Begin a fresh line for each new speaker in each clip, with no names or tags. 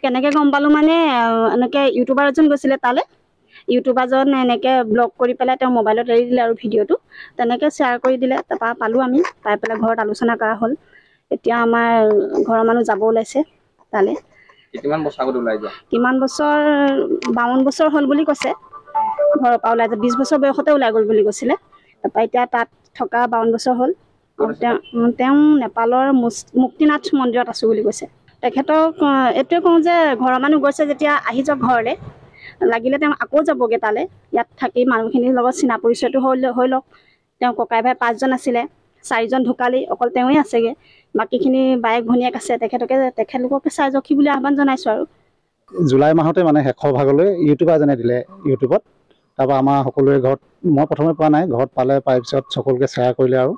কেনেকৈ গম পালোঁ মানে এনেকৈ ইউটিউবাৰ এজন গৈছিলে তালৈ। ইউটিউবাৰজন এনেকৈ ব্লগ কৰি পেলাই তেওঁ মোবাইলত এৰি দিলে আৰু ভিডিঅ'টো তেনেকৈ শ্বেয়াৰ কৰি দিলে। তাৰপৰা পালোঁ আমি, পাই পেলাই ঘৰত আলোচনা কৰা হ'ল। এতিয়া আমাৰ ঘৰৰ মানুহ যাব ওলাইছে তালৈ।
কিমান বছৰ আগত ওলাই যোৱা?
কিমান বছৰ 52 বছৰ হ'ল বুলি কৈছে। ঘৰৰ পৰা ওলাই যায় 20 বছৰ বয়সতে ওলাই গ'ল বুলি কৈছিলে। তাৰপৰা এতিয়া তাত থকা 52 বছৰ হ'ল। তেওঁ নেপালৰ মুক্তিনাথ মন্দিৰত আছোঁ বুলি কৈছে। তেখেতক এইটোৱে কওঁ যে ঘৰৰ মানুহ গৈছে যেতিয়া আহি যাওক ঘৰলৈ। লাগিলে তেওঁ আকৌ যাবগৈ তালৈ, ইয়াত থাকি মানুহখিনিৰ লগত চিনা পৰিচয়টো হৈ লওক। তেওঁ ককাই ভাই 5জন আছিলে, 4জন ঢুকালি, অকল তেওঁৱেই আছেগৈ। বাকীখিনি বায়েক ভনীয়েক আছে, তেখেতলোককে চাই যাওকহি বুলি আহ্বান জনাইছোঁ আৰু।
জুলাই মাহতে মানে শেষৰ ভাগলৈ ইউটিউবাৰ এজনে দিলে ইউটিউবত। তাৰপৰা আমাৰ সকলোৰে ঘৰত, মই প্ৰথমে পোৱা নাই, ঘৰত পালে, পাই পিছত সকলোকে শ্বেয়াৰ কৰিলে আৰু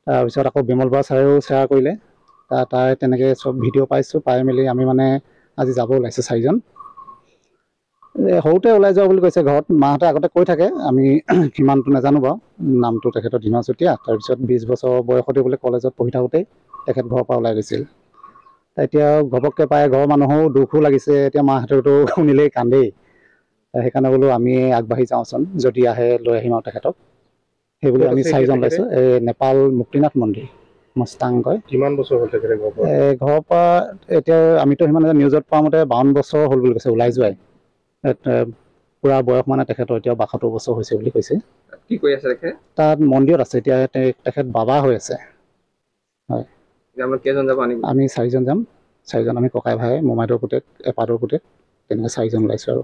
তাৰপিছত আকৌ বিমল বৰা ছাৰেও শ্বেয়াৰ কৰিলে। তাই তেনেকৈ চব ভিডিঅ' পাইছোঁ, পাই মেলি আমি মানে আজি যাব ওলাইছোঁ 4জন। সৰুতে ওলাই যোৱা বুলি কৈছে ঘৰত, মাহঁতে আগতে কৈ থাকে, আমি সিমানটো নাজানো বাৰু। নামটো তেখেতৰ ধীমান চুতীয়া। তাৰপিছত 20 বছৰ বয়সতে বোলে কলেজত পঢ়ি থাকোঁতেই তেখেত ঘৰৰ পৰা ওলাই গৈছিল। এতিয়া ঘপককৈ পাই ঘৰৰ মানুহৰো দুখো লাগিছে। এতিয়া মাহঁতেতো শুনিলেই কান্দেই। সেইকাৰণে বোলো আমি আগবাঢ়ি যাওঁচোন, যদি আহে লৈ আহিম আৰু তেখেতক। সেইবুলি আমি 4জন ওলাইছোঁ। নেপাল মুক্তিনাথ মন্দিৰ মস্তাং কয়।
কিমান বছৰ হ'ল তেখেতে
ঘৰৰ পৰা এতিয়া আমিতো সিমান নিউজত পোৱা মতে 52 বছৰ হ'ল বুলি কৈছে ওলাই যোৱাই। পুৰা বয়স মানে তেখেতৰ এতিয়া 72 বছৰ হৈছে বুলি কৈছে।
কি কৰি আছে তেখেতে?
তাত মন্দিৰত আছে এতিয়া। তেখেত বাবা হৈ আছে। হয়,
কেইজন যাব?
আমি 4জন যাম। 4জন আমি ককাই ভাই, মোমাইদেউৰ পুতেক, এপাতৰ পুতেক, তেনেকৈ 4জন ওলাইছোঁ আৰু।